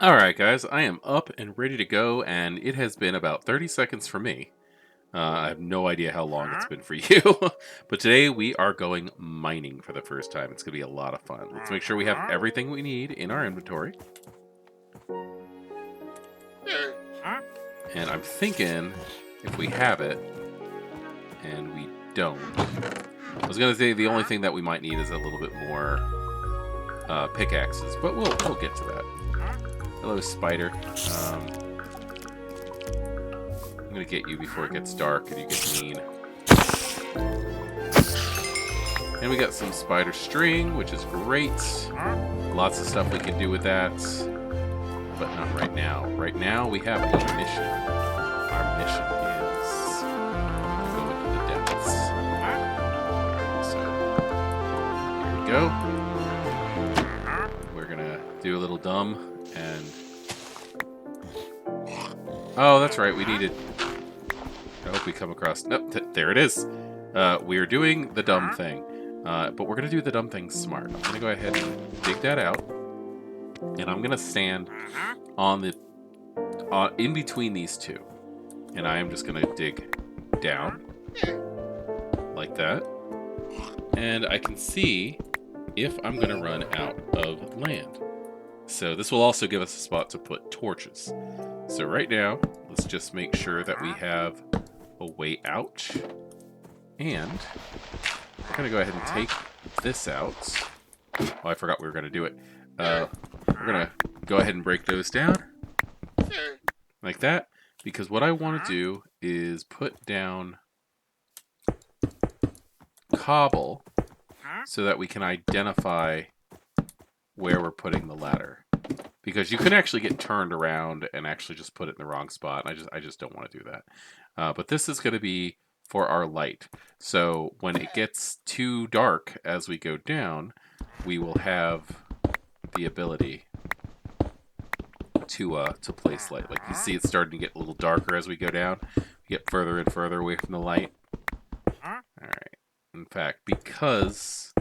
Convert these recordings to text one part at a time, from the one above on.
Alright guys, I am up and ready to go, and it has been about 30 seconds for me. I have no idea how long it's been for you, but today we are going mining for the first time. It's going to be a lot of fun. Let's make sure we have everything we need in our inventory. And I'm thinking if we have it, and we don't, I was going to say the only thing that we might need is a little bit more pickaxes, but we'll get to that. Hello, spider. I'm gonna get you before it gets dark and you get mean. And we got some spider string, which is great. Lots of stuff we can do with that, but not right now. Right now we have a mission. Our mission is to go into the depths. Alright, so here we go. We're gonna do a little dumb. And oh, that's right. We needed. I hope we come across. Nope, there it is. We are doing the dumb thing, but we're gonna do the dumb thing smart. I'm gonna go ahead and dig that out, and I'm gonna stand on the in between these two, and I am just gonna dig down like that, and I can see if I'm gonna run out of land. So this will also give us a spot to put torches. So right now, let's just make sure that we have a way out. And I'm going to go ahead and take this out. Oh, I forgot we were going to do it. We're going to go ahead and break those down. Like that. Because what I want to do is put down cobble so that we can identify where we're putting the ladder, because you can actually get turned around and actually just put it in the wrong spot. I just don't want to do that. But this is going to be for our light. So when it gets too dark as we go down, we will have the ability to place light. Like you see, it's starting to get a little darker as we go down. We get further and further away from the light. All right. In fact, because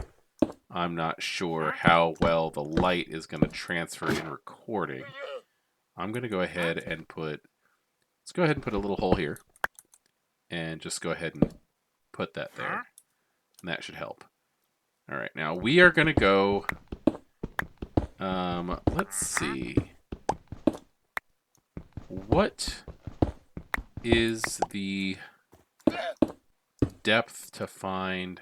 I'm not sure how well the light is going to transfer in recording, I'm going to go ahead and let's go ahead and put a little hole here, and just go ahead and put that there, and that should help. All right, now we are going to go, let's see, what is the depth to find?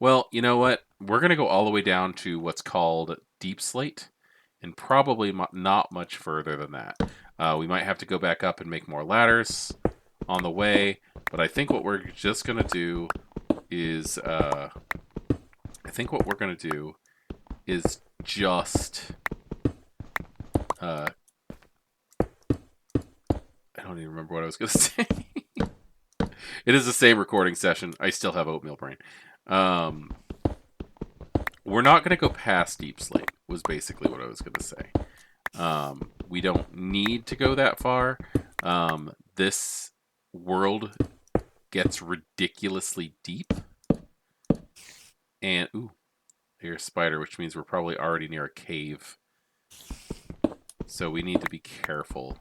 Well, you know what? We're going to go all the way down to what's called deep slate, and probably not much further than that. We might have to go back up and make more ladders on the way, but I think what we're just going to do is, just, I don't even remember what I was going to say. It is the same recording session. I still have oatmeal brain. We're not going to go past deep slate, was basically what I was going to say. We don't need to go that far. This world gets ridiculously deep. And, ooh, here's a spider, which means we're probably already near a cave. So we need to be careful.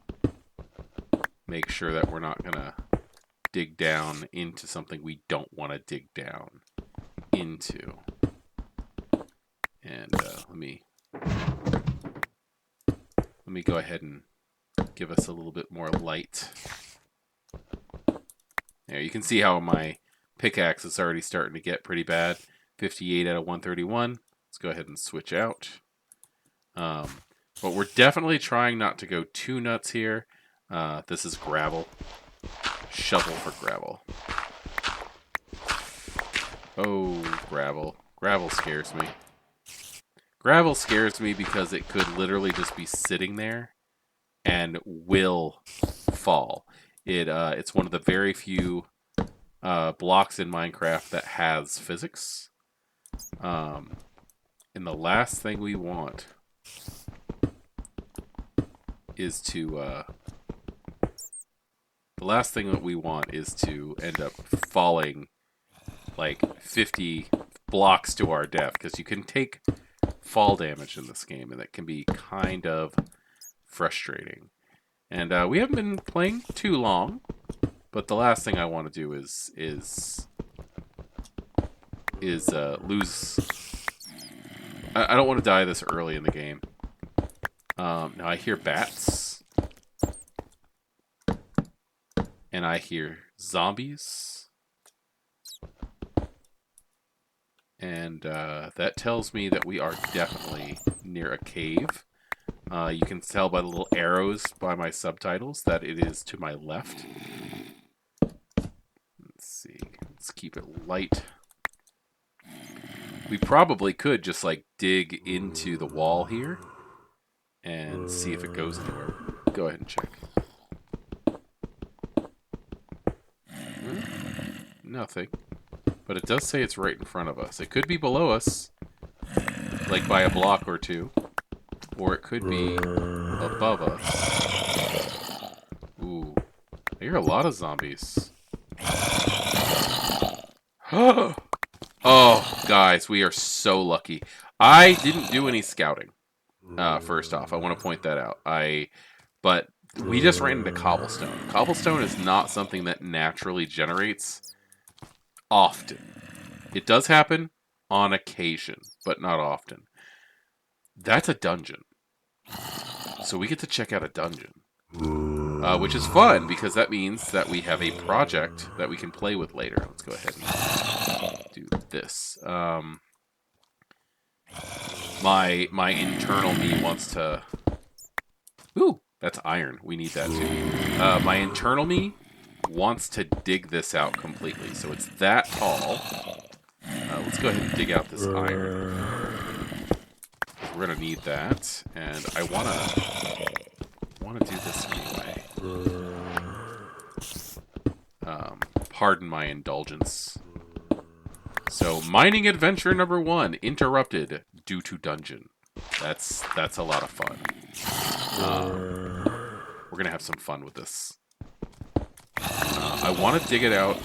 Make sure that we're not going to dig down into something we don't want to dig down into. And let me go ahead and give us a little bit more light. There, you can see how my pickaxe is already starting to get pretty bad. 58 out of 131. Let's go ahead and switch out. But we're definitely trying not to go too nuts here. This is gravel. Shovel for gravel. Oh, gravel. Gravel scares me. Gravel scares me because it could literally just be sitting there and will fall. It's one of the very few blocks in Minecraft that has physics. And the last thing we want is to end up falling like 50 blocks to our death, because you can take fall damage in this game, and that can be kind of frustrating. And we haven't been playing too long, but the last thing I want to do is lose. I don't want to die this early in the game. Now I hear bats, and I hear zombies, and that tells me that we are definitely near a cave. You can tell by the little arrows by my subtitles that it is to my left. Let's see. Let's keep it light. We probably could just like dig into the wall here and see if it goes anywhere. Go ahead and check. Nothing. But it does say it's right in front of us. It could be below us, like by a block or two. Or it could be above us. Ooh. I hear a lot of zombies. Oh, guys, we are so lucky. I didn't do any scouting. First off, I want to point that out. But we just ran into cobblestone. Cobblestone is not something that naturally generates often. It does happen on occasion, but not often. That's a dungeon. So we get to check out a dungeon. Which is fun, because that means that we have a project that we can play with later. Let's go ahead and do this. My internal me wants to... Ooh, that's iron. We need that too. My internal me wants to dig this out completely. So it's that tall. Let's go ahead and dig out this iron. We're gonna need that, and I wanna do this anyway. Pardon my indulgence. So, mining adventure number 1 interrupted due to dungeon. That's a lot of fun. We're gonna have some fun with this. I want to dig it out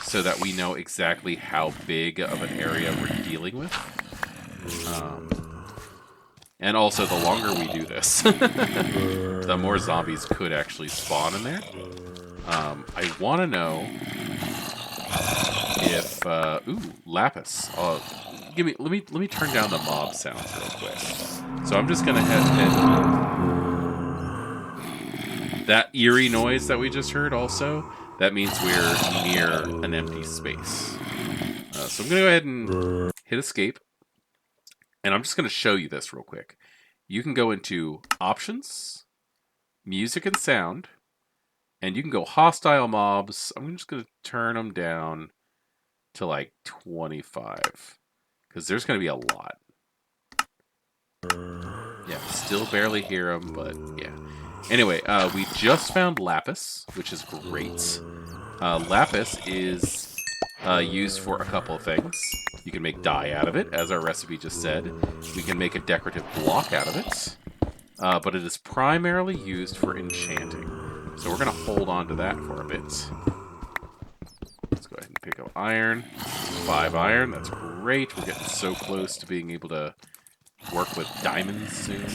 so that we know exactly how big of an area we're dealing with. And also, the longer we do this, the more zombies could actually spawn in there. I want to know if ooh, lapis. Let me turn down the mob sounds real quick. So I'm just gonna head that eerie noise that we just heard. Also, that means we're near an empty space. So I'm gonna go ahead and hit escape. And I'm just going to show you this real quick. You can go into Options, Music and Sound, and you can go Hostile Mobs. I'm just going to turn them down to like 25, because there's going to be a lot. Yeah, still barely hear them, but yeah. Anyway, we just found lapis, which is great. Lapis is used for a couple of things. You can make dye out of it, as our recipe just said. We can make a decorative block out of it. But it is primarily used for enchanting. So we're going to hold on to that for a bit. Let's go ahead and pick up iron. 5 iron, that's great. We're getting so close to being able to work with diamonds soon.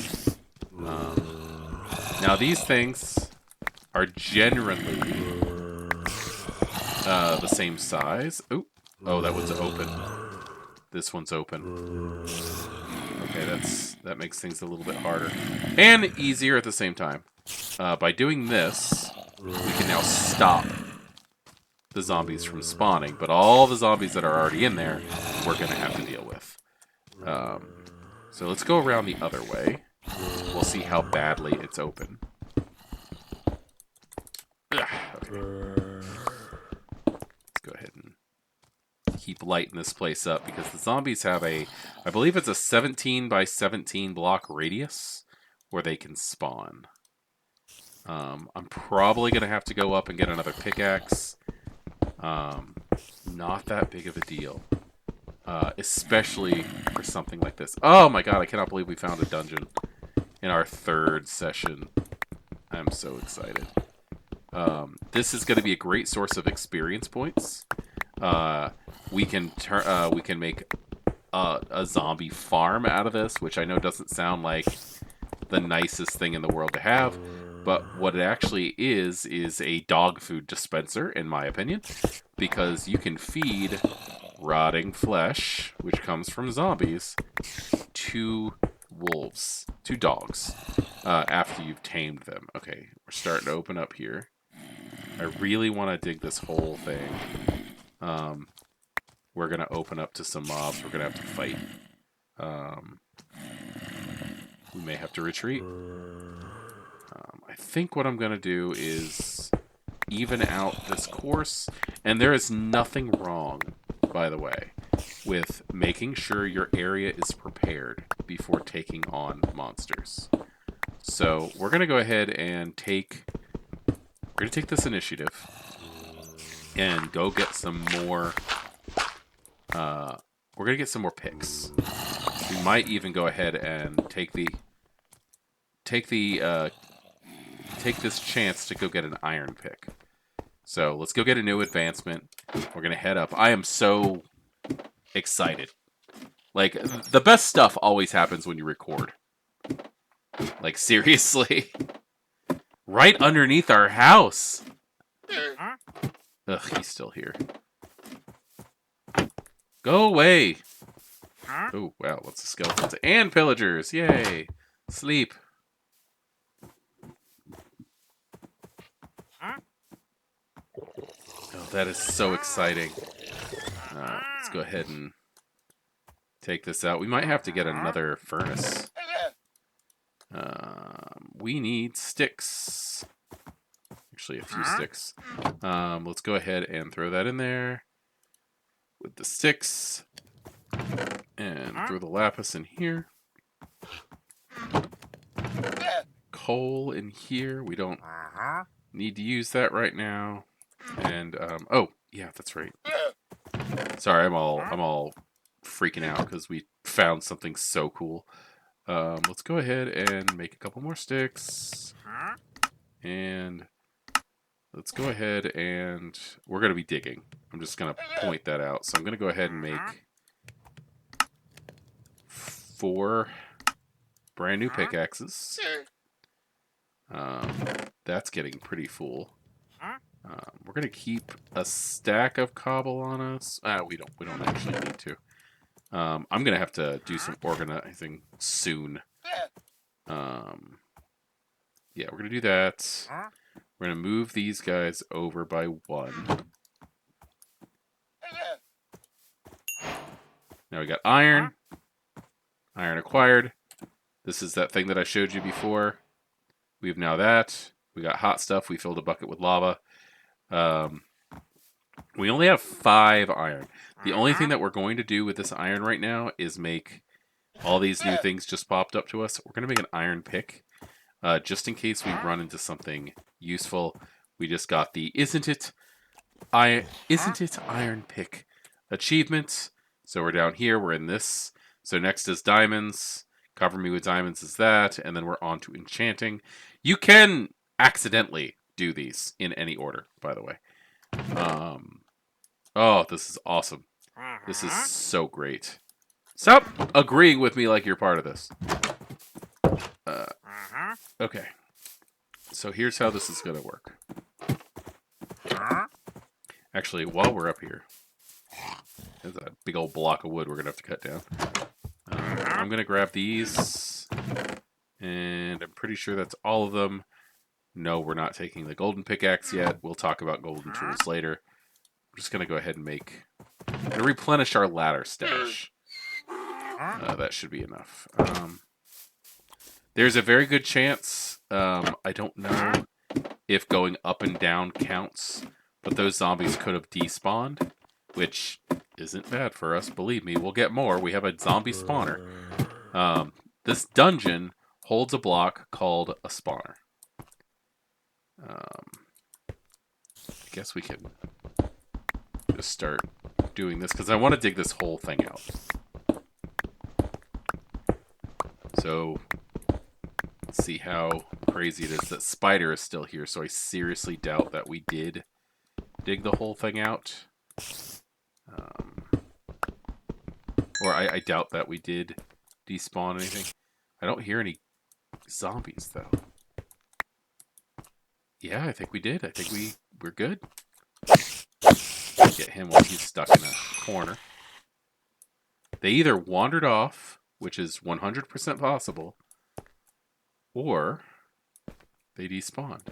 Now these things are generally the same size. Oh, that one's open. This one's open. Okay, that makes things a little bit harder. And easier at the same time. By doing this, we can now stop the zombies from spawning, but all the zombies that are already in there, we're going to have to deal with. So let's go around the other way. We'll see how badly it's open. Okay. Let's go ahead and keep lighting this place up, because the zombies have I believe it's a 17 by 17 block radius where they can spawn. I'm probably going to have to go up and get another pickaxe. Not that big of a deal. Especially for something like this. Oh my god, I cannot believe we found a dungeon in our 3rd session. I'm so excited. This is going to be a great source of experience points. We can make a zombie farm out of this, which I know doesn't sound like the nicest thing in the world to have, but what it actually is a dog food dispenser, in my opinion, because you can feed rotting flesh, which comes from zombies, to wolves, to dogs, after you've tamed them. Okay, we're starting to open up here. I really want to dig this whole thing. We're going to open up to some mobs we're going to have to fight. We may have to retreat. I think what I'm going to do is even out this course. And there is nothing wrong, by the way, with making sure your area is prepared before taking on monsters. So we're going to go ahead and take this initiative and go get some more. We're going to get some more picks. We might even go ahead and take this chance to go get an iron pick. So let's go get a new advancement. We're going to head up. I am so excited. Like, the best stuff always happens when you record. Like, seriously. Right underneath our house. Ugh, he's still here. Go away. Oh, wow, lots of skeletons. And pillagers. Yay. Sleep. Oh, that is so exciting. Let's go ahead and take this out. We might have to get another furnace. We need sticks. Actually, a few sticks. Let's go ahead and throw that in there with the sticks. And throw the lapis in here. Coal in here. We don't need to use that right now. And oh yeah, that's right. Sorry, I'm all freaking out because we found something so cool. Let's go ahead and make a couple more sticks. And let's go ahead and we're gonna be digging. I'm just gonna point that out. So I'm gonna go ahead and make 4 brand new pickaxes. That's getting pretty full. We're gonna keep a stack of cobble on us. We don't actually need to. I'm gonna have to do some organizing soon. Yeah, we're gonna do that. We're gonna move these guys over by 1. Now we got iron. Iron acquired. This is that thing that I showed you before. We have now that. We got hot stuff. We filled a bucket with lava. We only have 5 iron. The only thing that we're going to do with this iron right now is make all these new things just popped up to us. We're going to make an iron pick. Just in case we run into something useful. We just got the Isn't it Iron Pick achievement. So we're down here. We're in this. So next is diamonds. Cover me with diamonds is that. And then we're on to enchanting. You can accidentally do these in any order, by the way. Oh, this is awesome. This is so great. Stop agreeing with me like you're part of this. Okay. So here's how this is going to work. Actually, while we're up here, there's a big old block of wood we're going to have to cut down. I'm going to grab these, and I'm pretty sure that's all of them. No, we're not taking the golden pickaxe yet. We'll talk about golden tools later. I'm just going to go ahead and replenish our ladder stash. That should be enough. There's a very good chance, I don't know if going up and down counts, but those zombies could have despawned, which isn't bad for us. Believe me, we'll get more. We have a zombie spawner. This dungeon holds a block called a spawner. I guess we can just start doing this, because I want to dig this whole thing out. So, let's see how crazy it is that Spider is still here, so I seriously doubt that we did dig the whole thing out. Or I doubt that we did despawn anything. I don't hear any zombies, though. Yeah, I think we did. I think we're good. Get him while he's stuck in a corner. They either wandered off, which is 100% possible, or they despawned.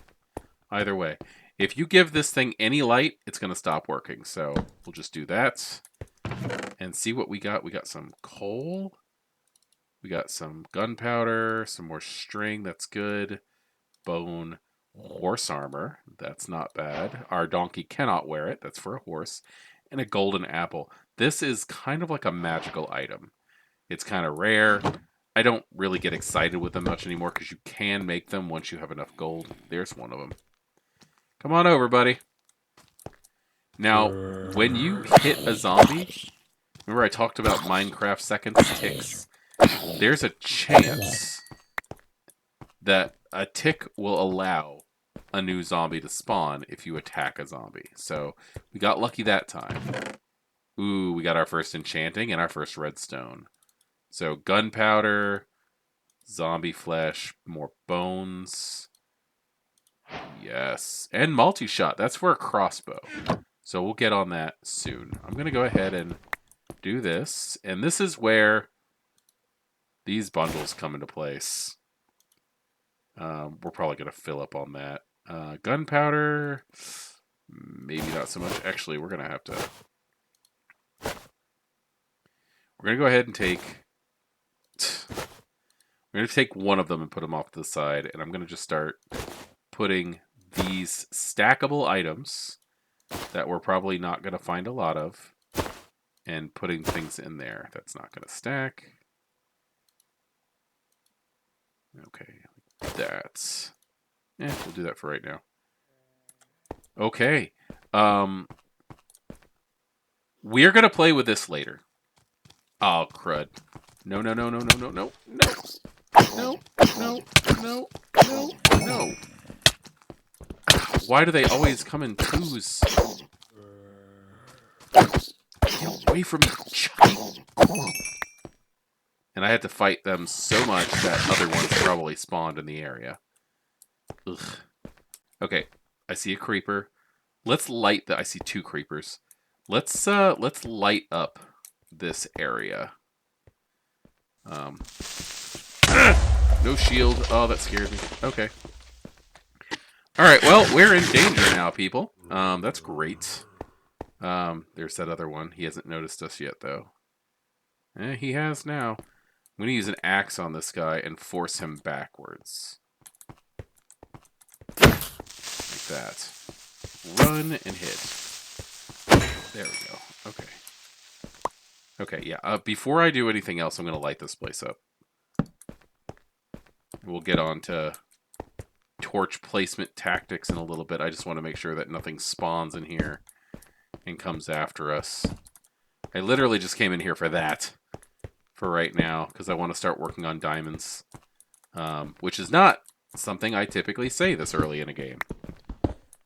Either way. If you give this thing any light, it's going to stop working. So we'll just do that and see what we got. We got some coal. We got some gunpowder, some more string. That's good. Bone, horse armor. That's not bad. Our donkey cannot wear it. That's for a horse. And a golden apple. This is kind of like a magical item. It's kind of rare. I don't really get excited with them much anymore because you can make them once you have enough gold. There's one of them. Come on over, buddy. Now, when you hit a zombie, remember I talked about Minecraft seconds ticks? There's a chance that a tick will allow a new zombie to spawn if you attack a zombie. So we got lucky that time. Ooh, we got our first enchanting and our first redstone. So gunpowder, zombie flesh, more bones. Yes. And multi-shot. That's for a crossbow. So we'll get on that soon. I'm going to go ahead and do this. And this is where these bundles come into place. We're probably going to fill up on that. Gunpowder, maybe not so much. Actually, we're going to have to... We're going to go ahead and take... We're going to take one of them and put them off to the side. And I'm going to just start putting these stackable items that we're probably not going to find a lot of and putting things in there. That's not going to stack. Okay, that's... we'll do that for right now. Okay. We're going to play with this later. Oh, crud. No, no, no, no, no, no, no, no. No, no, no, no, no. Why do they always come in twos? Get away from me, Chucky. And I had to fight them so much that other ones probably spawned in the area. Ugh. Okay, I see a creeper. Let's light the... I see two creepers. Let's light up this area. No shield. Oh, that scared me. Okay. Alright, well, we're in danger now, people. That's great. There's that other one. He hasn't noticed us yet, though. He has now. I'm going to use an axe on this guy and force him backwards. Like that. Run and hit. There we go. Okay. Okay, yeah. Before I do anything else, I'm going to light this place up. We'll get on to torch placement tactics in a little bit. I just want to make sure that nothing spawns in here and comes after us. I literally just came in here for that. For right now, because I want to start working on diamonds. Which is not something I typically say this early in a game.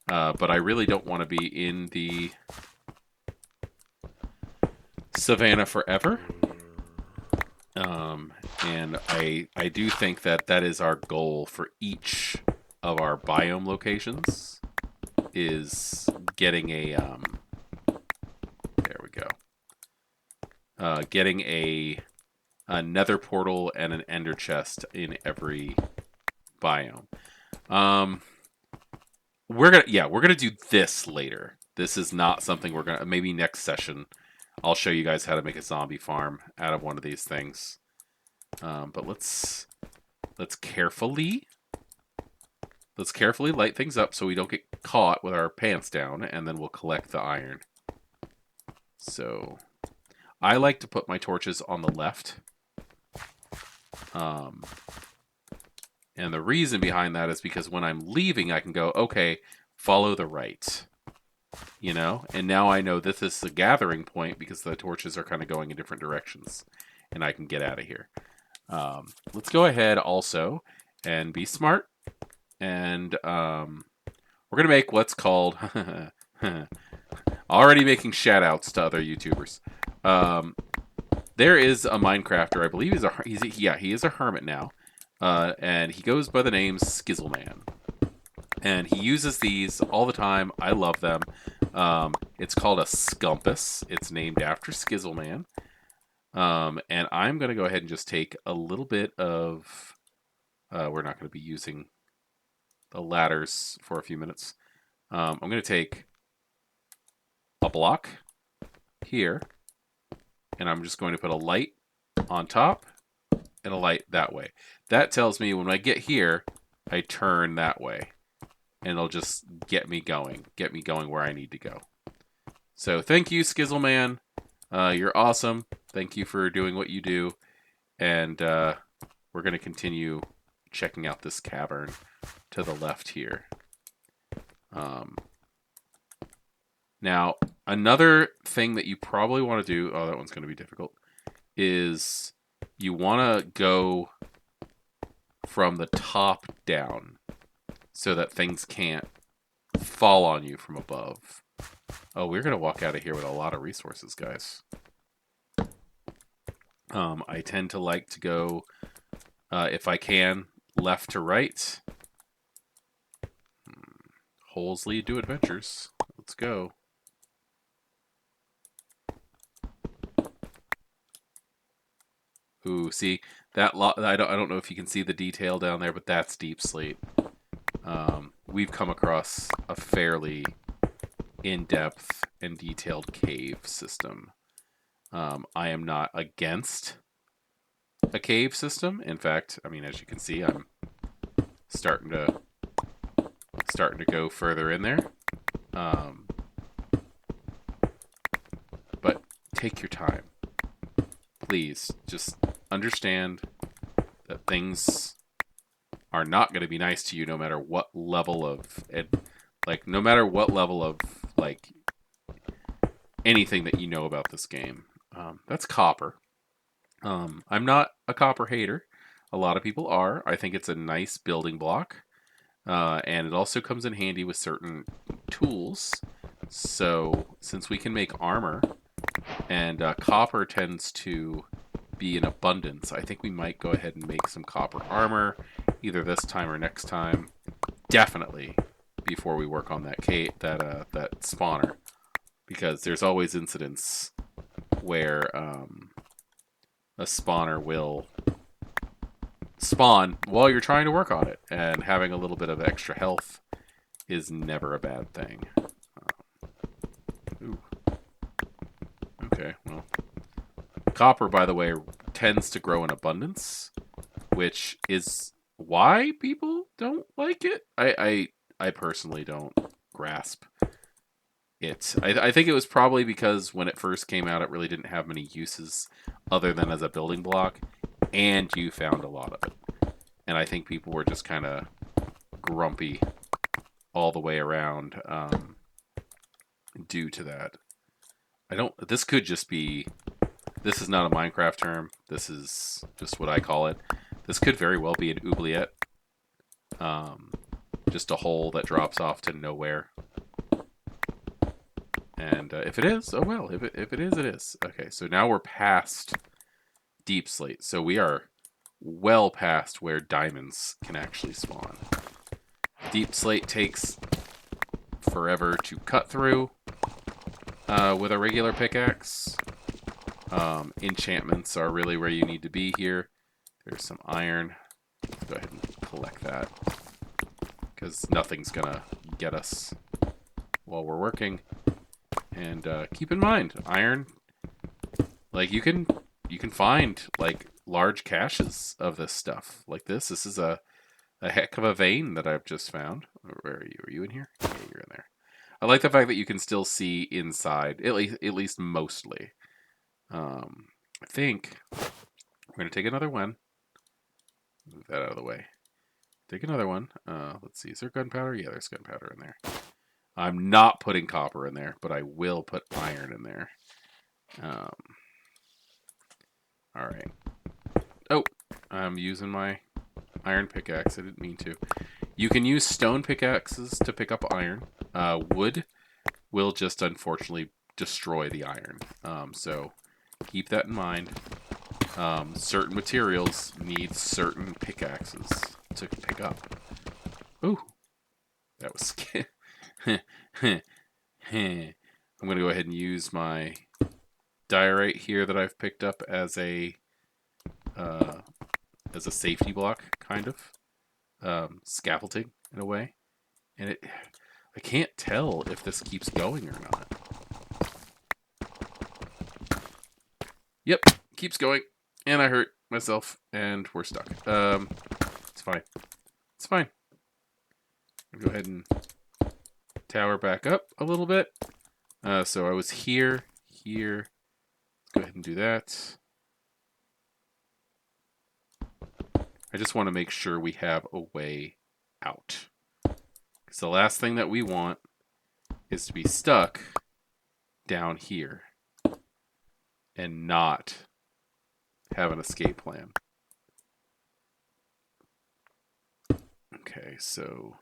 But I really don't want to be in the savannah forever. And I do think that that is our goal for each of our biome locations. Is getting a... there we go. Getting a nether portal and an ender chest in every biome. We're gonna do this later. This is not something we're gonna... Maybe next session I'll show you guys how to make a zombie farm out of one of these things. But let's carefully light things up so we don't get caught with our pants down, and then we'll collect the iron. So I like to put my torches on the left. And the reason behind that is because when I'm leaving, I can go, okay, follow the right. You know? And now I know this is the gathering point because the torches are kind of going in different directions. And I can get out of here. Let's go ahead also and be smart. And we're going to make what's called... already making shout-outs to other YouTubers. There is a Minecrafter, I believe he is a hermit now. and he goes by the name Skizzleman. And he uses these all the time. I love them. It's called a Scumpus. It's named after Skizzleman. And I'm going to go ahead and just take a little bit of... we're not going to be using the ladders for a few minutes. I'm going to take a block here, and I'm just going to put a light on top and a light that way. That tells me when I get here, I turn that way, and it'll just get me going where I need to go. So thank you, Skizzleman. You're awesome. Thank you for doing what you do, and we're going to continue checking out this cavern to the left here. Now, another thing that you probably want to do, oh, that one's going to be difficult, is you want to go from the top down so that things can't fall on you from above. Oh, we're going to walk out of here with a lot of resources, guys. I tend to like to go, if I can, left to right. Holes lead to adventures. Let's go. Ooh, see that I don't know if you can see the detail down there, but that's deep slate. We've come across a fairly in-depth and detailed cave system. I am not against a cave system. In fact, I mean, as you can see, I'm starting to go further in there. But take your time. Please, just understand that things are not going to be nice to you no matter what level of anything that you know about this game. That's copper. I'm not a copper hater. A lot of people are. I think it's a nice building block. And it also comes in handy with certain tools. So since we can make armor, and copper tends to be in abundance, I think we might go ahead and make some copper armor, either this time or next time. Definitely before we work on that that spawner, because there's always incidents where a spawner will spawn while you're trying to work on it, and having a little bit of extra health is never a bad thing. Ooh. Okay, well, copper, by the way, tends to grow in abundance, which is why people don't like it. I personally don't grasp it. I think it was probably because when it first came out, it really didn't have many uses other than as a building block, and you found a lot of it. And I think people were just kind of grumpy all the way around due to that. This could just be, this is not a Minecraft term. This is just what I call it. This could very well be an oubliette. Just a hole that drops off to nowhere. And if it is, oh well. If it is, it is. Okay, so now we're past deep slate. So we are well past where diamonds can actually spawn. Deep slate takes forever to cut through with a regular pickaxe. Enchantments are really where you need to be here. There's some iron. Let's go ahead and collect that, because nothing's gonna get us while we're working. And keep in mind, iron, like you can find like large caches of this stuff like this. This is a heck of a vein that I've just found. Where are you? Are you in here? Yeah, you're in there. I like the fact that you can still see inside, at least mostly. I think we're gonna take another one. Move that out of the way. Take another one. Let's see. Is there gunpowder? Yeah, there's gunpowder in there. I'm not putting copper in there, but I will put iron in there. All right. Oh, I'm using my iron pickaxe. I didn't mean to. You can use stone pickaxes to pick up iron. Wood will just unfortunately destroy the iron. So keep that in mind. certain materials need certain pickaxes to pick up. Ooh, that was scary. I'm going to go ahead and use my diorite here that I've picked up as a safety block, kind of. Scaffolding, in a way. And I can't tell if this keeps going or not. Yep, keeps going. And I hurt myself, and we're stuck. It's fine. It's fine. I'll go ahead and tower back up a little bit. So I was here. Go ahead and do that. I just want to make sure we have a way out. Because the last thing that we want is to be stuck down here and not have an escape plan. Okay, so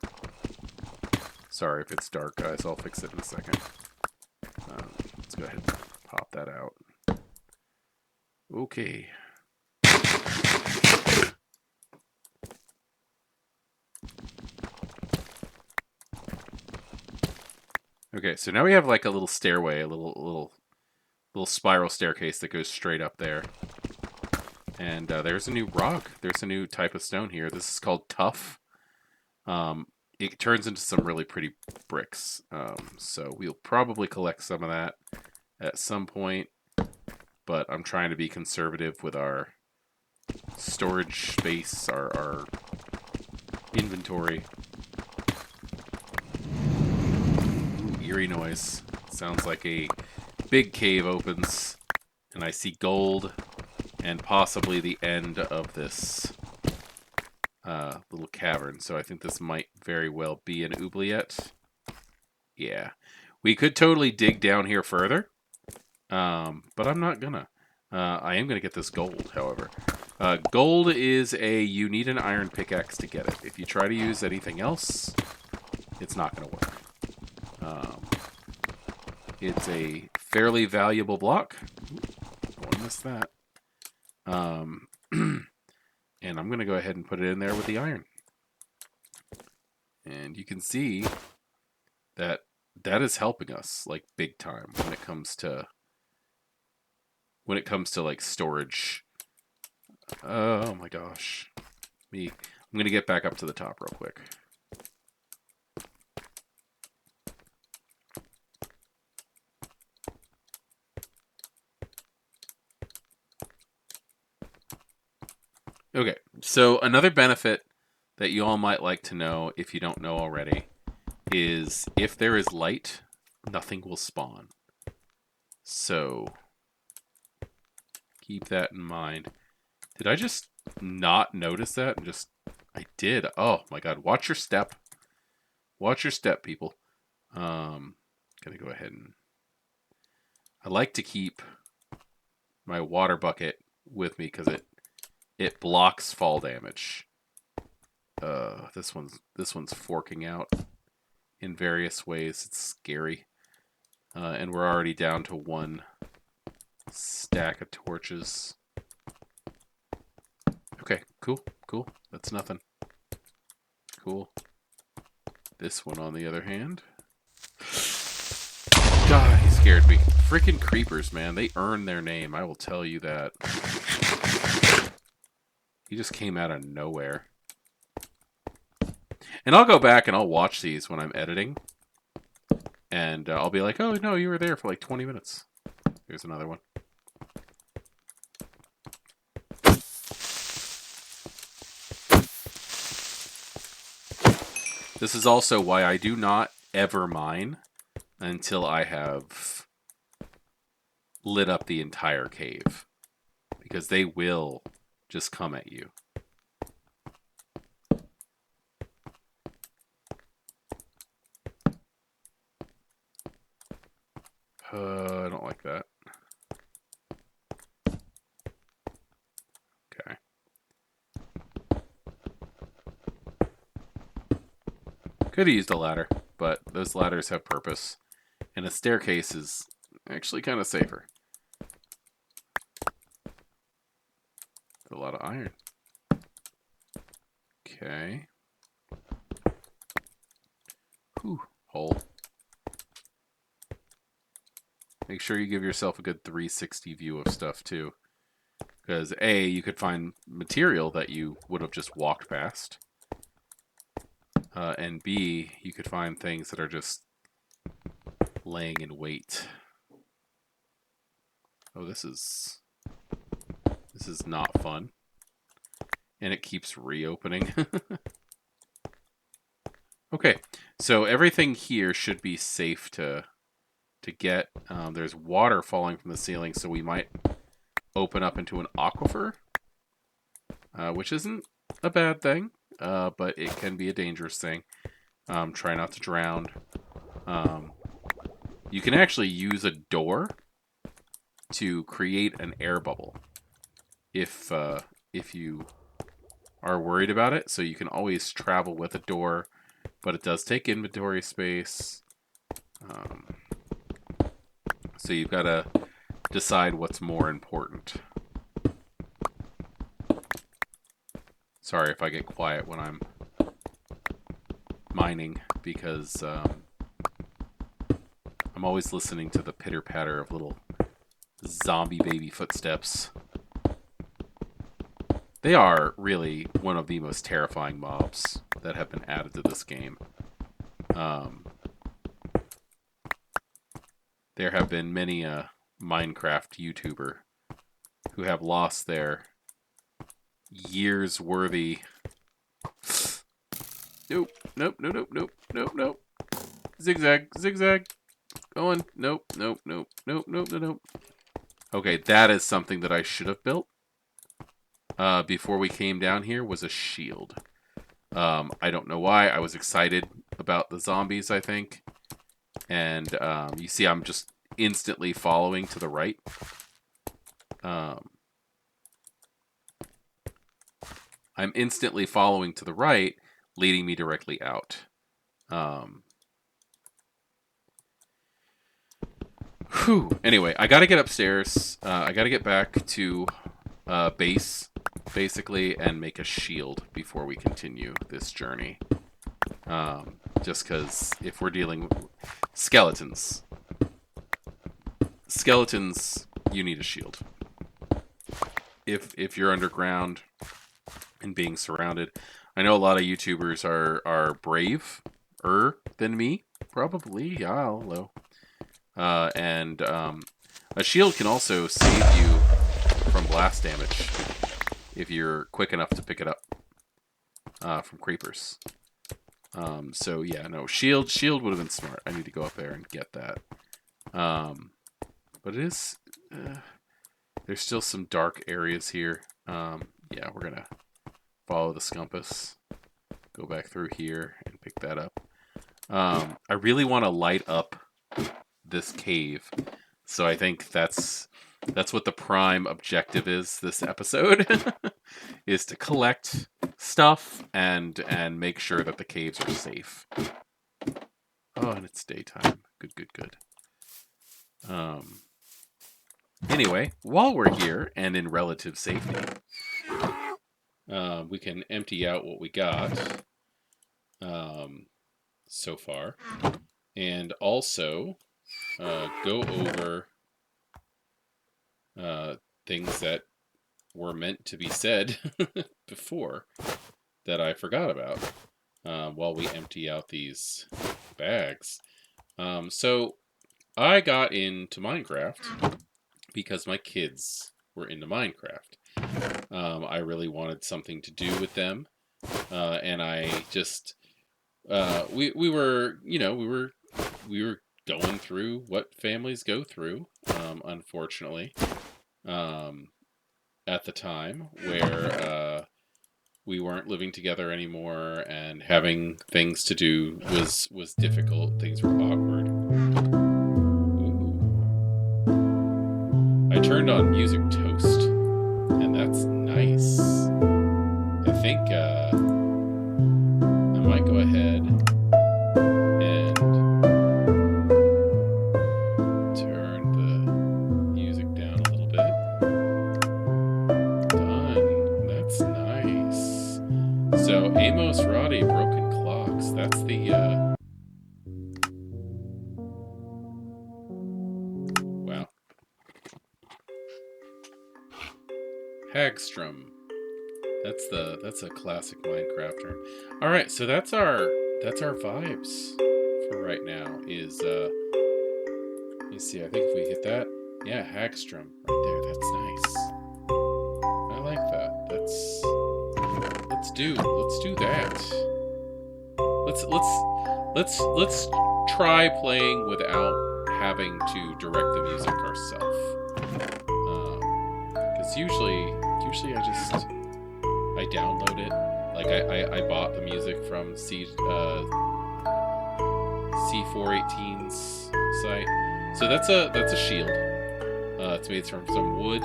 sorry if it's dark, guys. I'll fix it in a second. Let's go ahead and pop that out. Okay. Okay, so now we have like a little stairway, a little spiral staircase that goes straight up there. And there's a new rock. There's a new type of stone here. This is called tuff. It turns into some really pretty bricks. So we'll probably collect some of that at some point. But I'm trying to be conservative with our storage space, our inventory. Ooh, eerie noise. Sounds like a big cave opens, and I see gold and possibly the end of this little cavern. So I think this might very well be an oubliette. Yeah. We could totally dig down here further, but I'm not gonna. I am gonna get this gold, however. Gold is you need an iron pickaxe to get it. If you try to use anything else, it's not gonna work. It's a fairly valuable block. Ooh, I missed that. And I'm going to go ahead and put it in there with the iron. And you can see that that is helping us like big time when it comes to like storage. Oh my gosh. I'm going to get back up to the top real quick. Okay, so another benefit that you all might like to know, if you don't know already, is if there is light, nothing will spawn. So keep that in mind. Did I just not notice that? I did. Oh my god, watch your step. Watch your step, people. Gonna go ahead and... I like to keep my water bucket with me because it blocks fall damage. This one's forking out in various ways. It's scary. And we're already down to one stack of torches. Okay, cool. That's nothing. Cool. This one, on the other hand. God, he scared me. Freaking creepers, man. They earn their name, I will tell you that. He just came out of nowhere. And I'll go back and I'll watch these when I'm editing. And I'll be like, oh, no, you were there for like 20 minutes. Here's another one. This is also why I do not ever mine until I have lit up the entire cave. Because they will just come at you. I don't like that. Okay. Could have used a ladder, but those ladders have purpose. And a staircase is actually kind of safer. a lot of iron. Okay. Whew. Hole. Make sure you give yourself a good 360 view of stuff, too. Because, A, you could find material that you would have just walked past. And B, you could find things that are just laying in wait. Oh, this is not fun. And it keeps reopening. Okay, so everything here should be safe to get. There's water falling from the ceiling, so we might open up into an aquifer, which isn't a bad thing, but it can be a dangerous thing. Try not to drown. You can actually use a door to create an air bubble if you are worried about it. So you can always travel with a door, but it does take inventory space. So you've got to decide what's more important. Sorry if I get quiet when I'm mining, because I'm always listening to the pitter-patter of little zombie baby footsteps. They are really one of the most terrifying mobs that have been added to this game. There have been many a Minecraft YouTuber who have lost their years-worthy... Nope, nope, nope, nope, nope, nope, nope. Zigzag, zigzag. Going. Nope, nope, nope, nope, nope, nope, nope. Okay, that is something that I should have built before we came down here, was a shield. I don't know why. I was excited about the zombies, I think. And you see I'm just instantly following to the right. I'm instantly following to the right, leading me directly out. Anyway, I gotta get upstairs. I gotta get back to base, basically, and make a shield before we continue this journey. Just because if we're dealing with skeletons, you need a shield. If you're underground and being surrounded, I know a lot of YouTubers are braver than me, probably. Yeah, hello. And a shield can also save you from blast damage if you're quick enough to pick it up from creepers. So yeah, no, shield would have been smart. I need to go up there and get that. But it is there's still some dark areas here. Yeah, we're gonna follow the compass, go back through here and pick that up. I really want to light up this cave, so I think that's what the prime objective is this episode. Is to collect stuff and make sure that the caves are safe. Oh, and it's daytime. Good. Anyway, while we're here and in relative safety, we can empty out what we got so far, and also go over things that were meant to be said before that I forgot about while we empty out these bags. So I got into Minecraft because my kids were into Minecraft. I really wanted something to do with them, and I just we were going through what families go through, unfortunately, at the time, where we weren't living together anymore, and having things to do was difficult. Things were awkward. Ooh. I turned on music toast, and that's nice. I think I might go ahead and turn the music down a little bit. Done. So, Amos Roddy, Broken Clocks. That's the, wow. Hagstrom. That's a classic Minecrafter. All right, so that's our vibes for right now. Is let me see. I think if we hit that, yeah, Hagstrom right there. That's nice. I like that. Let's do that. Let's try playing without having to direct the music ourselves. Because usually I download it. Like I bought the music from C418's site. So that's a shield. It's made from some wood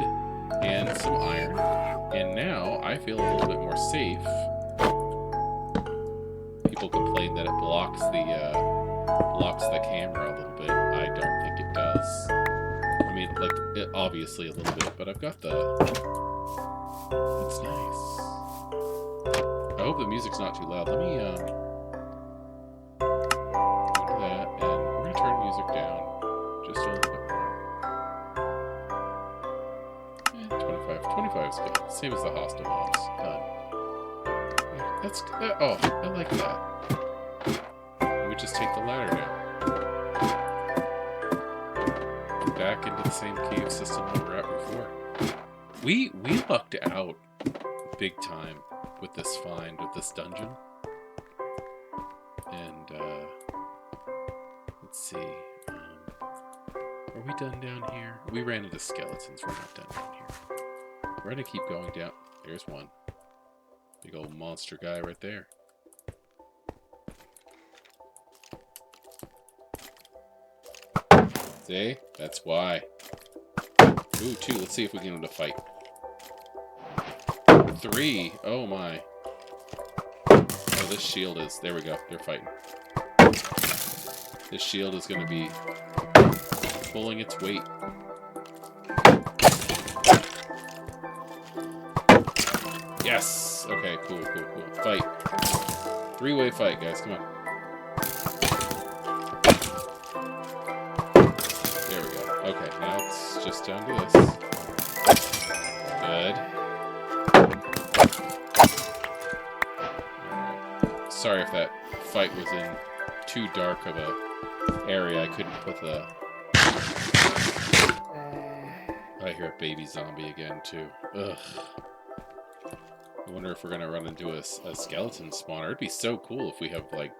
and some iron. And now I feel a little bit more safe. People complain that it blocks the camera a little bit. I don't think it does. I mean, like, obviously a little bit, but I've got it's nice. I hope the music's not too loud. Let me, go to that, and we're gonna turn music down just a little bit more. 25 is good. Same as the hostile mobs. Done. Oh, I like that. We just take the ladder down. Back into the same cave system we were at before. We lucked out big time with this find, with this dungeon. And, let's see. Are we done down here? We ran into skeletons. We're not done down here. We're gonna keep going down. There's one. Big old monster guy right there. See? That's why. Ooh, 2. Let's see if we can get him to fight. 3. Oh my. Oh, this shield is... There we go. They're fighting. This shield is going to be pulling its weight. Yes! Okay, cool. Fight. 3-way fight, guys. Come on. There we go. Okay, now it's just down to this. Good. Alright. Sorry if that fight was in too dark of a area. I couldn't put the... I hear a baby zombie again, too. Ugh. I wonder if we're going to run into a skeleton spawner. It'd be so cool if we have, like,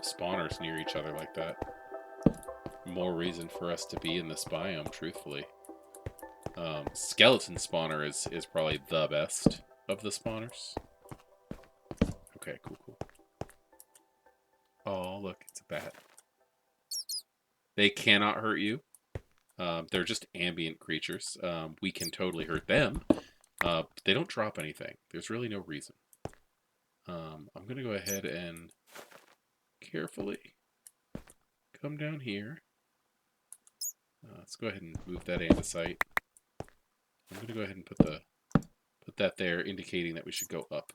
spawners near each other like that. More reason for us to be in this biome, truthfully. Skeleton spawner is probably the best of the spawners. Okay, cool. Oh, look, it's a bat. They cannot hurt you. They're just ambient creatures. We can totally hurt them. They don't drop anything. There's really no reason. I'm going to go ahead and carefully come down here. Let's go ahead and move that andesite. I'm going to go ahead and put that there, indicating that we should go up.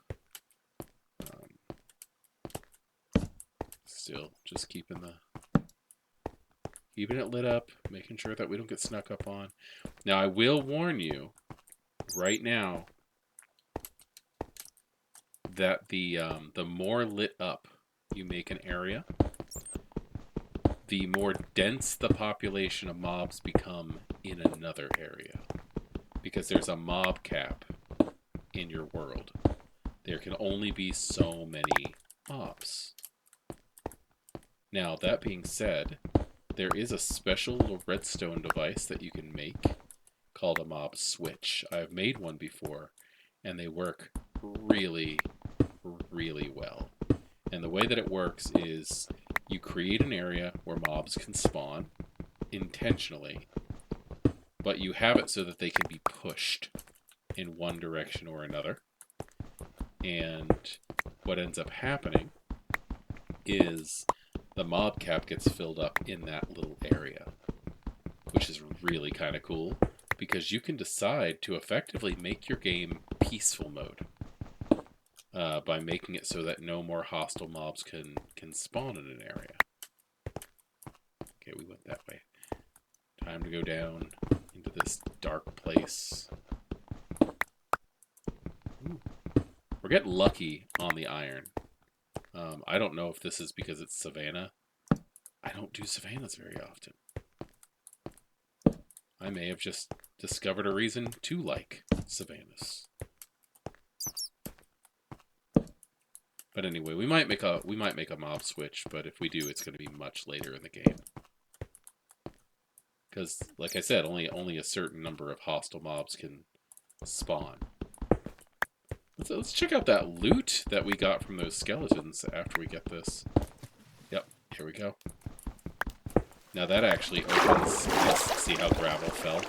Still, just keeping it lit up, making sure that we don't get snuck up on. Now, I will warn you right now that the more lit up you make an area, the more dense the population of mobs become in another area. Because there's a mob cap in your world. There can only be so many mobs. Now, that being said, there is a special little redstone device that you can make called a mob switch. I've made one before, and they work really, really well. And the way that it works is you create an area where mobs can spawn intentionally, but you have it so that they can be pushed in one direction or another. And what ends up happening is the mob cap gets filled up in that little area, which is really kind of cool because you can decide to effectively make your game peaceful mode. by making it so that no more hostile mobs can spawn in an area. Okay, we went that way. Time to go down into this dark place. Ooh. We're getting lucky on the iron. I don't know if this is because it's Savannah. I don't do Savannahs very often. I may have just discovered a reason to like Savannahs. But anyway, we might make a mob switch, but if we do, it's going to be much later in the game. Because, like I said, only a certain number of hostile mobs can spawn. Let's check out that loot that we got from those skeletons after we get this. Yep, here we go. Now that actually opens. Let's see how gravel fell.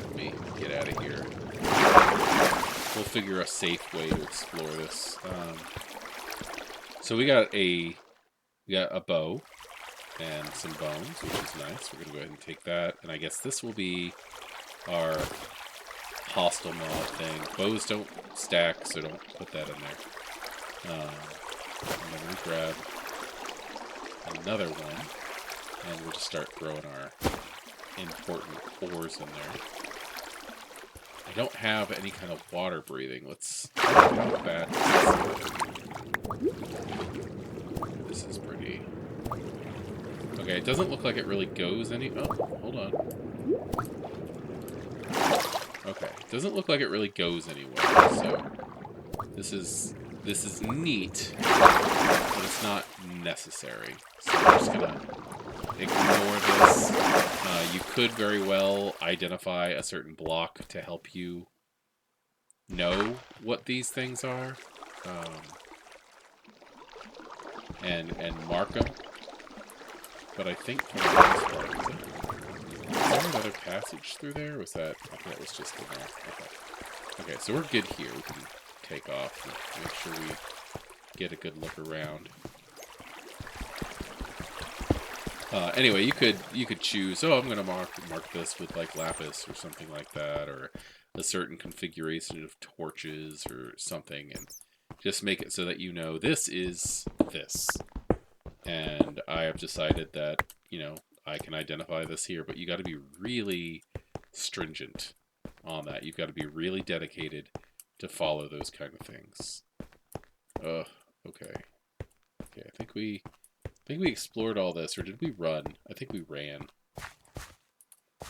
Let me get out of here. We'll figure a safe way to explore this. So we got a bow and some bones, which is nice. We're gonna go ahead and take that, and I guess this will be our hostile mob thing. Bows don't stack, so don't put that in there. And then we grab another one, and we'll just start throwing our important ores in there. I don't have any kind of water breathing. Let's see how bad this is. Pretty. Okay, it doesn't look like it really goes any. Oh, hold on. Okay, it doesn't look like it really goes anywhere. So this is neat, but it's not necessary. So I'm just gonna ignore this. You could very well identify a certain block to help you know what these things are, and mark them. But I think for the most part, is there another passage through there? Or was that? I think that was just in there. Okay, so we're good here. We can take off and make sure we get a good look around. Anyway, you could choose. Oh, I'm gonna mark this with like lapis or something like that, or a certain configuration of torches or something, and just make it so that you know this is this. And I have decided that I can identify this here, but you got to be really stringent on that. You've got to be really dedicated to follow those kind of things. Okay. Okay, I think we explored all this, or did we run? I think we ran.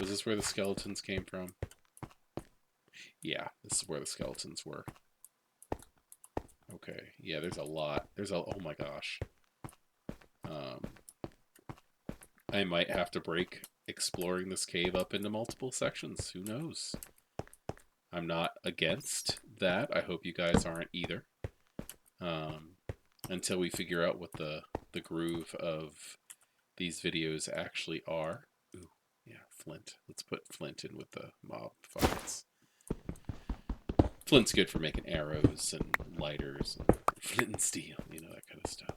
Was this where the skeletons came from? Yeah, this is where the skeletons were. Okay, yeah, there's a lot. Oh my gosh. I might have to break exploring this cave up into multiple sections. Who knows? I'm not against that. I hope you guys aren't either. Until we figure out what the groove of these videos actually are. Ooh, yeah, flint. Let's put flint in with the mob fights. Flint's good for making arrows and lighters and flint and steel, that kind of stuff.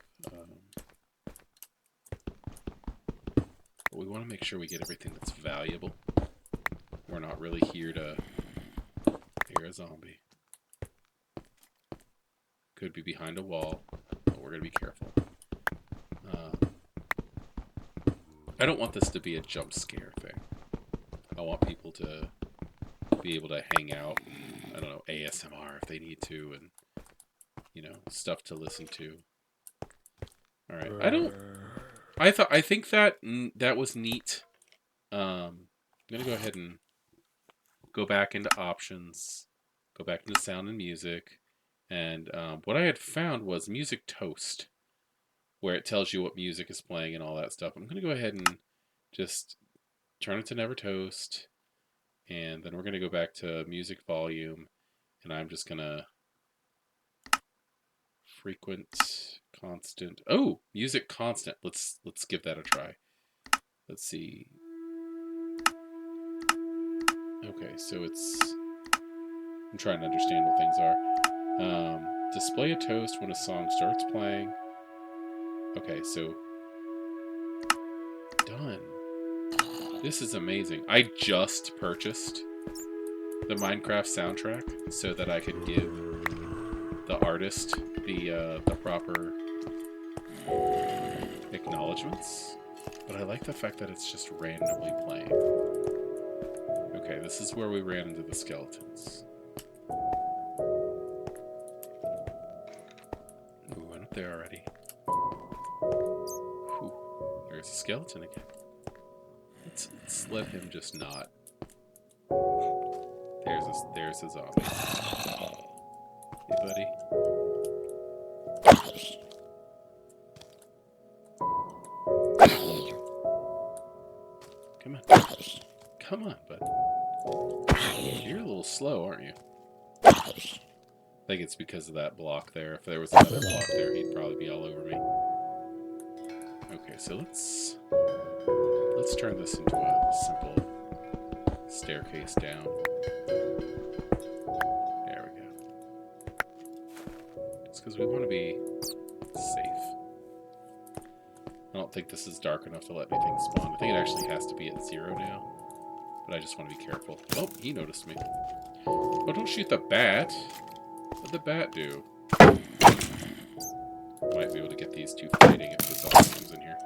But we want to make sure we get everything that's valuable. We're not really here to hear a zombie. Could be behind a wall, but we're going to be careful. I don't want this to be a jump scare thing. I want people to be able to hang out and, I don't know, ASMR if they need to, and, stuff to listen to. Alright, I think that was neat. I'm going to go ahead and go back into options, go back into sound and music, and what I had found was music toast, where it tells you what music is playing and all that stuff. I'm going to go ahead and just turn it to Never Toast, and then we're going to go back to music volume, and I'm just going to frequent constant. Oh, music constant. Let's give that a try. Let's see. Okay, so I'm trying to understand what things are. Display a toast when a song starts playing. Okay, so done. This is amazing. I just purchased the Minecraft soundtrack so that I could give the artist the proper acknowledgements. But I like the fact that it's just randomly playing. Okay, this is where we ran into the skeletons. Ooh, went up there already. Whew, there's a skeleton again. Let's let him just not. There's a zombie. Hey, buddy. Come on. Come on, bud. You're a little slow, aren't you? I think it's because of that block there. If there was another block there, he'd probably be all over me. Okay, so let's turn this into a simple staircase down. There we go. Just because we want to be safe. I don't think this is dark enough to let anything spawn. I think it actually has to be at 0 now. But I just want to be careful. Oh, he noticed me. Oh, don't shoot the bat. What'd the bat do? Might be able to get these two fighting if the zombie comes in here.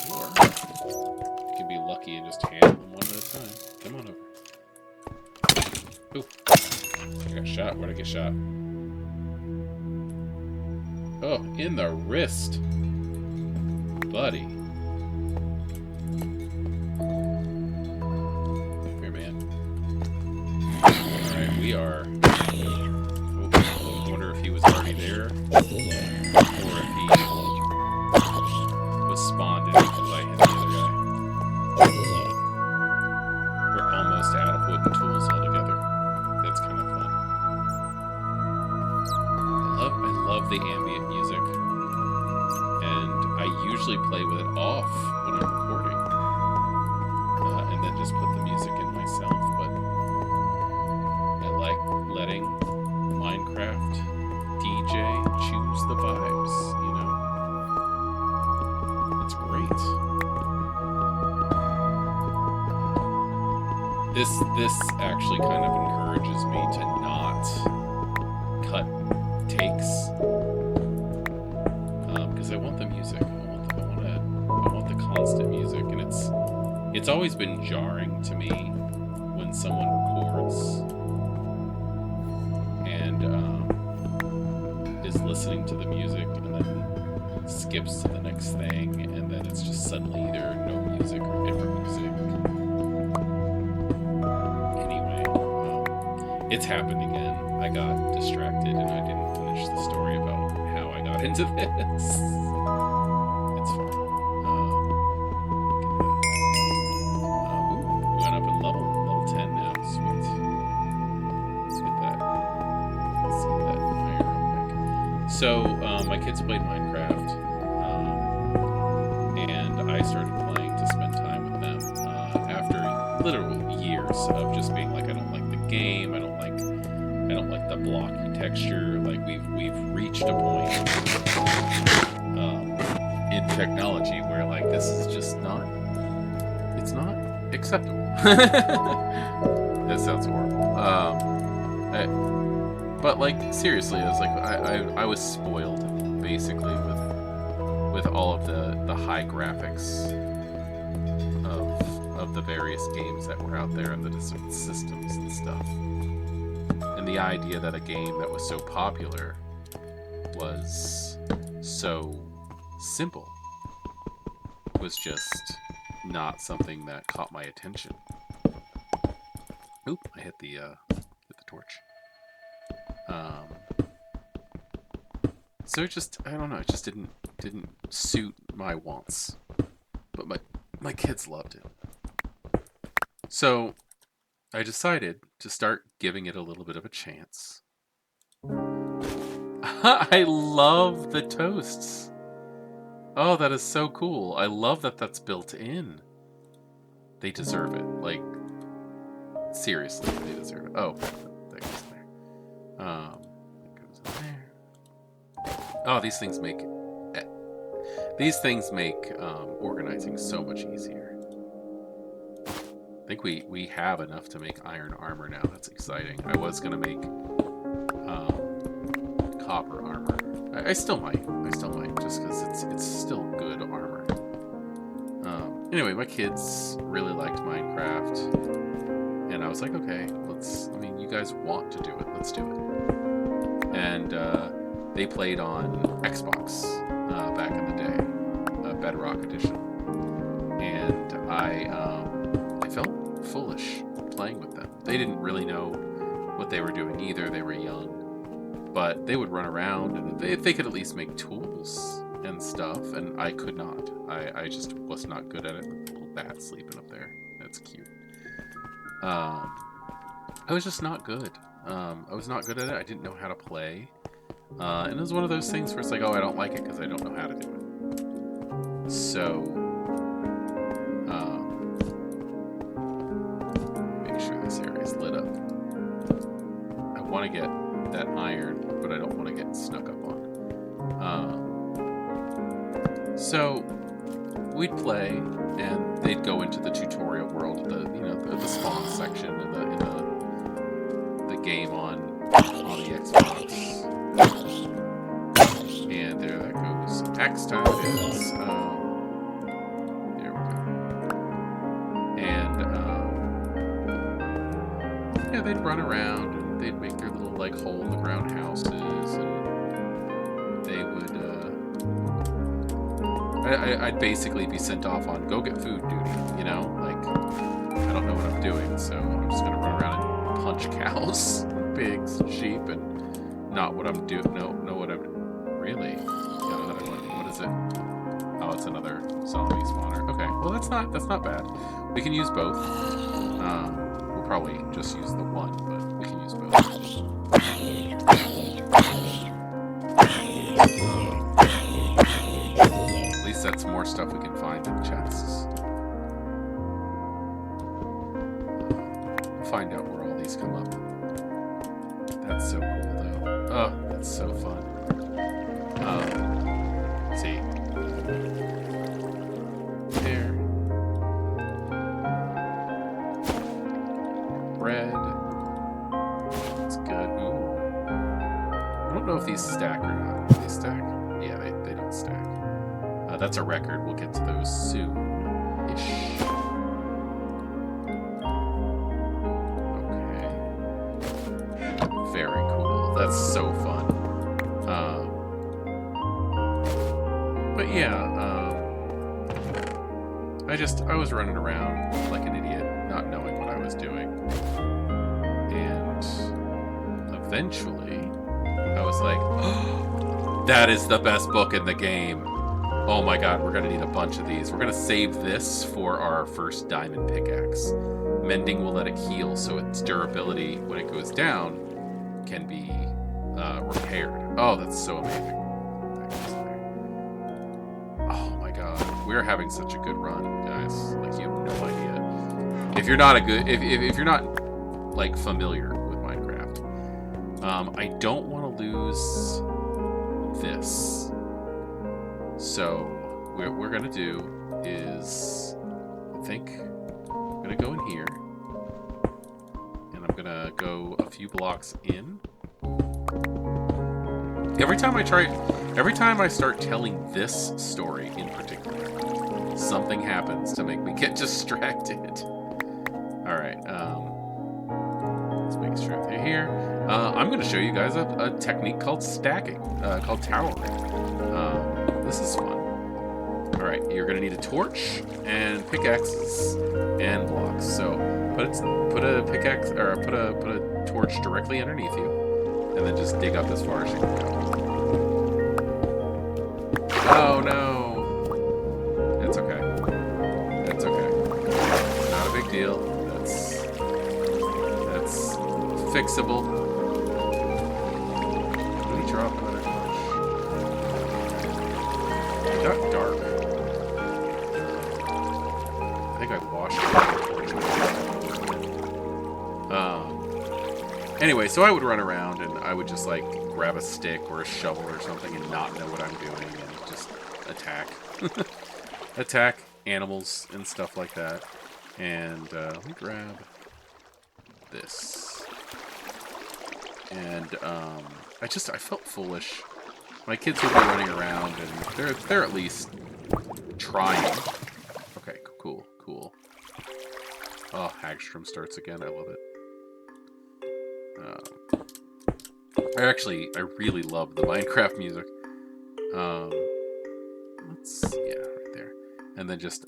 Or you can be lucky and just handle them one at a time. Come on over. Ooh. I got shot. Where'd I get shot? Oh, in the wrist. Buddy. Here, man. Alright, we are... Oh, I wonder if he was already there. Or if he was spawned in because I hit the other guy. We're almost out of wooden tools altogether. That's kind of fun. I love the ambient music. And I usually play with it off when I'm recording. And then just put the music in myself. But I like letting Minecraft DJ choose the vibes, you know? It's great. This actually kind of encourages me to not cut takes. Because I want the music. I want the constant music, and it's always been jarring to me when someone records and is listening to the music and then skips to the next thing, and then it's just suddenly either no music or different music. Anyway, it's happened again. I got distracted and I didn't finish the story about how I got into this. It's fun. We went up in level 10 now. Sweet. Let's get that. Let's get that fire real quick. So, my kids played Minecraft, and I started playing to spend time with them after literal years of just being like, I don't like the game, I don't like the blocky texture. Like we've reached a point in technology where like this is just not acceptable. That sounds horrible. But like seriously, I was like I was spoiled basically with all of the high graphics of the various games that were out there and the different systems and stuff. And the idea that a game that was so popular was so simple was just not something that caught my attention. Oop, I hit the torch. So it just, I don't know, it just didn't suit my wants. But my kids loved it. So I decided to start giving it a little bit of a chance. I love the toasts. Oh, that is so cool. I love that that's built in. They deserve it. Like, seriously, they deserve it. Oh, that goes there. That goes in there. Oh, these things make organizing so much easier. think we have enough to make iron armor now. That's exciting. I was gonna make copper armor. I still might. Just because it's still good armor. Anyway, my kids really liked Minecraft, and I was like, okay, let's. I mean, you guys want to do it? Let's do it. And they played on Xbox back in the day, Bedrock Edition, and I felt foolish playing with them. They didn't really know what they were doing either. They were young, but they would run around, and they could at least make tools and stuff, and I could not. I just was not good at it. Little bat sleeping up there. That's cute. I was just not good. I was not good at it. I didn't know how to play. And it was one of those things where it's like, oh, I don't like it because I don't know how to do it. So, make sure this area is lit up. I want to get that iron, but I don't want to get snuck up on. So, we'd play, and they'd go into the tutorial world, the spawn section in the game on the Xbox. And there that goes. Axe time it is. There we go. And yeah, they'd run around and they'd make their little like hole in the ground houses, and they would. I'd basically be sent off on go get food duty. You know, like I don't know what I'm doing, so I'm just gonna run around and punch cows, pigs, sheep, and not what I'm doing. Know what I'm really. Got another one. What is it? Oh, it's another zombie spawner. Okay, well that's not bad. We can use both. We'll probably just use the one, but we can use both. At least that's more stuff we can find in chests. We'll find out where all these come up. That's so cool, though. Oh, that's so fun. See. There. Bread. That's good. Ooh. I don't know if these stack or not. Do they stack? Yeah, they don't stack. That's a record. We'll get to those soon-ish. Okay. Very cool. That's so fun. But yeah, I was running around like an idiot, not knowing what I was doing. And eventually, I was like, oh, that is the best book in the game. Oh my god, we're gonna need a bunch of these. We're gonna save this for our first diamond pickaxe. Mending will let it heal, so its durability, when it goes down, can be repaired. Oh, that's so amazing. Oh my god, we're having such a good run, guys. Like, you have no idea. If you're not if you're not like familiar with Minecraft, I don't want to lose this. So what we're gonna do is, I think I'm gonna go in here, and I'm gonna go a few blocks in. Every time I start telling this story in particular, something happens to make me get distracted. Alright, let's make sure they're here. I'm going to show you guys a technique called stacking, called towering. This is fun. Alright, you're going to need a torch and pickaxes and blocks. So put a pickaxe, or put a torch directly underneath you, and then just dig up as far as you can go. Oh no! It's okay. It's okay. Not a big deal. That's fixable. Let me drop another torch. It got dark. I think I washed the torch. Anyway, so I would run around and I would just like grab a stick or a shovel or something and not know what I'm doing and just attack. Attack animals and stuff like that. And let me grab this. And I felt foolish. My kids would be running around, and they're at least trying. Okay, cool. Oh, Hagstrom starts again. I love it. I really love the Minecraft music. Yeah, right there. And then just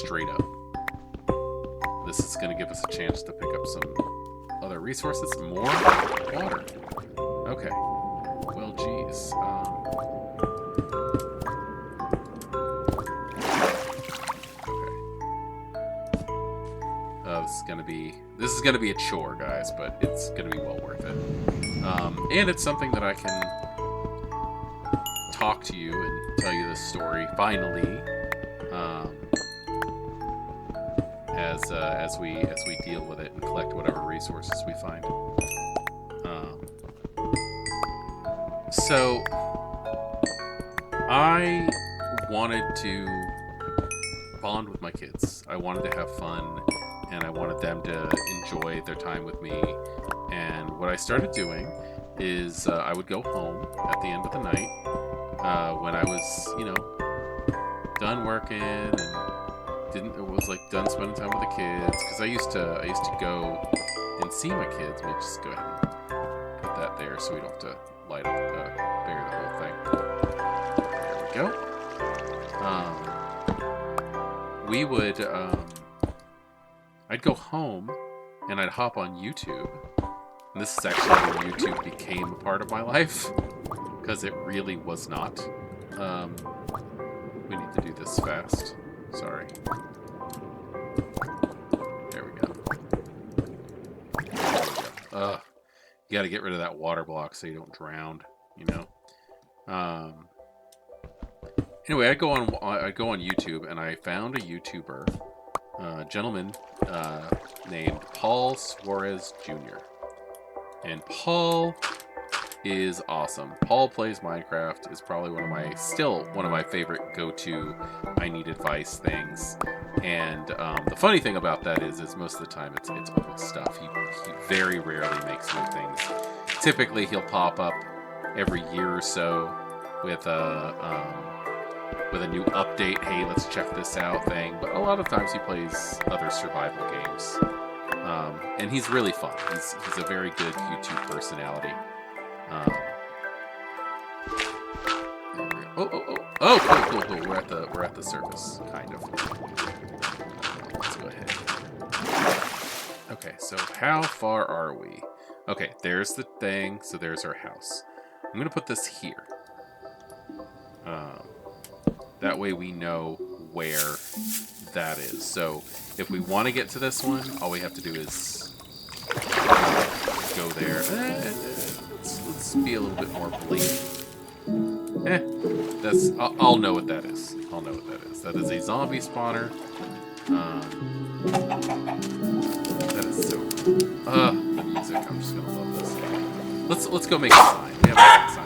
straight up. This is going to give us a chance to pick up some other resources. More water. Okay. Well, geez. This is gonna be a chore, guys, but it's gonna be well worth it. And it's something that I can talk to you and tell you this story finally, as we deal with it and collect whatever resources we find. So I wanted to bond with my kids. I wanted to have fun, and I wanted them to enjoy their time with me. And what I started doing is I would go home at the end of the night when I was, done working and done spending time with the kids. Because I used to go and see my kids. Let me just go ahead and put that there so we don't have to light up bury the whole thing. There we go. We would. I'd go home and I'd hop on YouTube. And this is actually when YouTube became a part of my life, because it really was not. We need to do this fast. Sorry. There we go. You gotta get rid of that water block so you don't drown, Anyway, I go on YouTube, and I found a YouTuber, gentleman named Paul Suarez Jr. And Paul is awesome. Paul plays Minecraft, is probably still one of my favorite go-to I need advice things. And the funny thing about that is most of the time it's old stuff. He very rarely makes new things. Typically he'll pop up every year or so with a new update, hey, let's check this out thing. But a lot of times he plays other survival games. And he's really fun. He's a very good YouTube personality. Oh, cool. We're at the surface, kind of. Let's go ahead. Okay, so how far are we? Okay, there's the thing. So there's our house. I'm gonna put this here. That way we know where that is. So if we want to get to this one, all we have to do is go there. Let's be a little bit more blatant. I'll know what that is. That is a zombie spawner. That is so cool. The music. I'm just gonna love this. Let's go make a sign. We have a sign.